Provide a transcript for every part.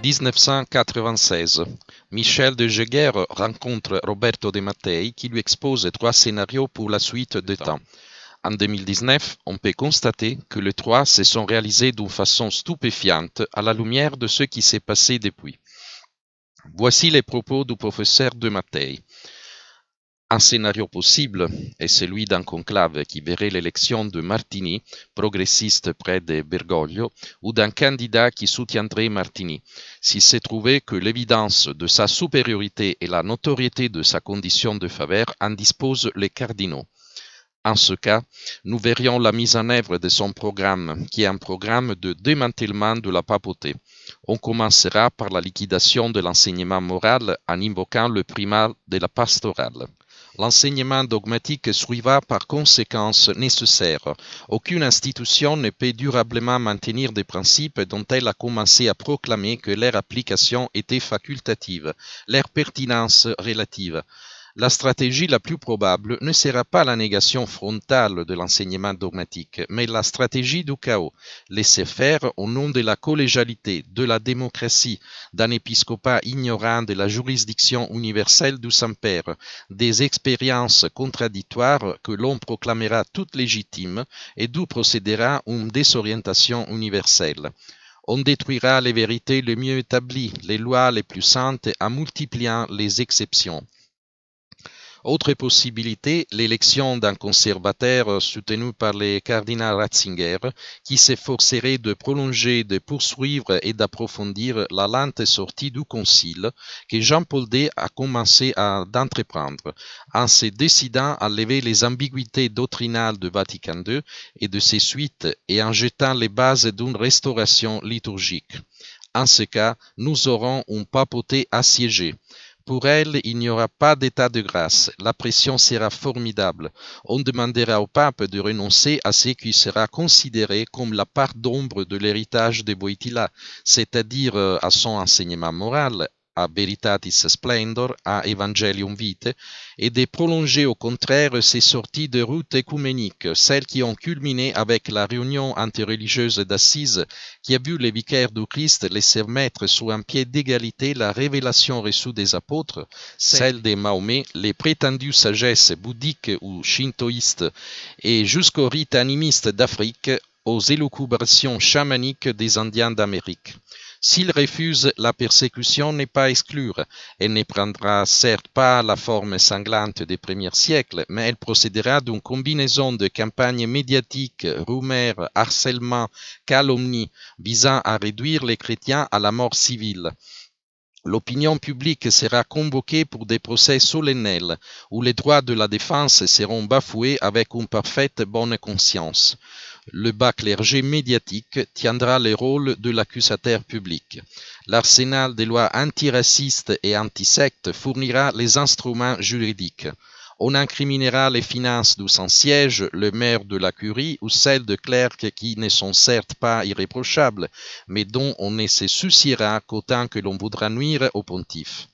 1996. Michel de Geguer rencontre Roberto De Mattei qui lui expose 3 scénarios pour la suite de temps. En 2019, on peut constater que les 3 se sont réalisés d'une façon stupéfiante à la lumière de ce qui s'est passé depuis. Voici les propos du professeur De Mattei. Un scénario possible est celui d'un conclave qui verrait l'élection de Martini, progressiste près de Bergoglio, ou d'un candidat qui soutiendrait Martini, s'il s'est trouvé que l'évidence de sa supériorité et la notoriété de sa condition de faveur en disposent les cardinaux. En ce cas, nous verrions la mise en œuvre de son programme, qui est un programme de démantèlement de la papauté. On commencera par la liquidation de l'enseignement moral en invoquant le primat de la pastorale. L'enseignement dogmatique suivra par conséquence nécessaire. Aucune institution ne peut durablement maintenir des principes dont elle a commencé à proclamer que leur application était facultative, leur pertinence relative. La stratégie la plus probable ne sera pas la négation frontale de l'enseignement dogmatique, mais la stratégie du chaos, laisser faire au nom de la collégialité, de la démocratie, d'un épiscopat ignorant de la juridiction universelle du Saint-Père, des expériences contradictoires que l'on proclamera toutes légitimes et d'où procédera une désorientation universelle. On détruira les vérités les mieux établies, les lois les plus saintes en multipliant les exceptions. Autre possibilité, l'élection d'un conservateur soutenu par le cardinal Ratzinger, qui s'efforcerait de prolonger, de poursuivre et d'approfondir la lente sortie du concile que Jean-Paul II a commencé d'entreprendre, en se décidant à lever les ambiguïtés doctrinales de Vatican II et de ses suites et en jetant les bases d'une restauration liturgique. En ce cas, nous aurons une papauté assiégée. Pour elle, il n'y aura pas d'état de grâce. La pression sera formidable. On demandera au pape de renoncer à ce qui sera considéré comme la part d'ombre de l'héritage de Wojtyla, c'est-à-dire à son enseignement moral, à Veritatis Splendor, à Evangelium Vitae, et de prolonger au contraire ces sorties de route écuméniques, celles qui ont culminé avec la réunion interreligieuse d'Assise, qui a vu les vicaires du Christ laisser mettre sur un pied d'égalité la révélation reçue des apôtres, celle de Mahomet, les prétendues sagesses bouddhiques ou shintoïstes, et jusqu'aux rites animistes d'Afrique, aux élucubrations chamaniques des Indiens d'Amérique. S'il refuse, la persécution n'est pas à exclure. Elle ne prendra certes pas la forme sanglante des premiers siècles, mais elle procédera d'une combinaison de campagnes médiatiques, rumeurs, harcèlements, calomnies, visant à réduire les chrétiens à la mort civile. L'opinion publique sera convoquée pour des procès solennels, où les droits de la défense seront bafoués avec une parfaite bonne conscience. Le bas clergé médiatique tiendra le rôle de l'accusateur public. L'arsenal des lois antiracistes et antisectes fournira les instruments juridiques. On incriminera les finances du Saint-Siège, le maire de la Curie ou celles de clercs qui ne sont certes pas irréprochables, mais dont on ne se souciera qu'autant que l'on voudra nuire au pontife.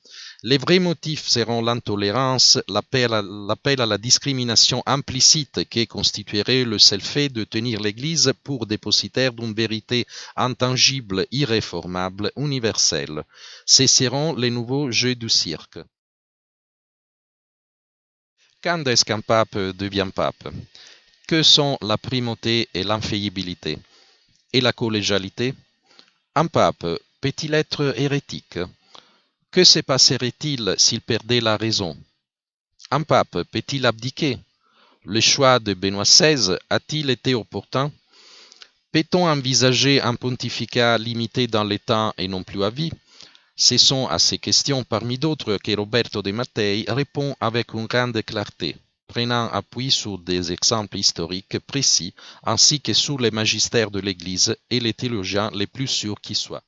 Les vrais motifs seront l'intolérance, l'appel à la discrimination implicite qui constituerait le seul fait de tenir l'Église pour dépositaire d'une vérité intangible, irréformable, universelle. Ce seront les nouveaux jeux du cirque. Quand est-ce qu'un pape devient pape? Que sont la primauté et l'infaillibilité? Et la collégialité? Un pape peut-il être hérétique? Que se passerait-il s'il perdait la raison? Un pape peut-il abdiquer? Le choix de Benoît XVI a-t-il été opportun? Peut-on envisager un pontificat limité dans le temps et non plus à vie? Ce sont à ces questions parmi d'autres que Roberto De Mattei répond avec une grande clarté, prenant appui sur des exemples historiques précis ainsi que sur les magistères de l'Église et les théologiens les plus sûrs qui soient.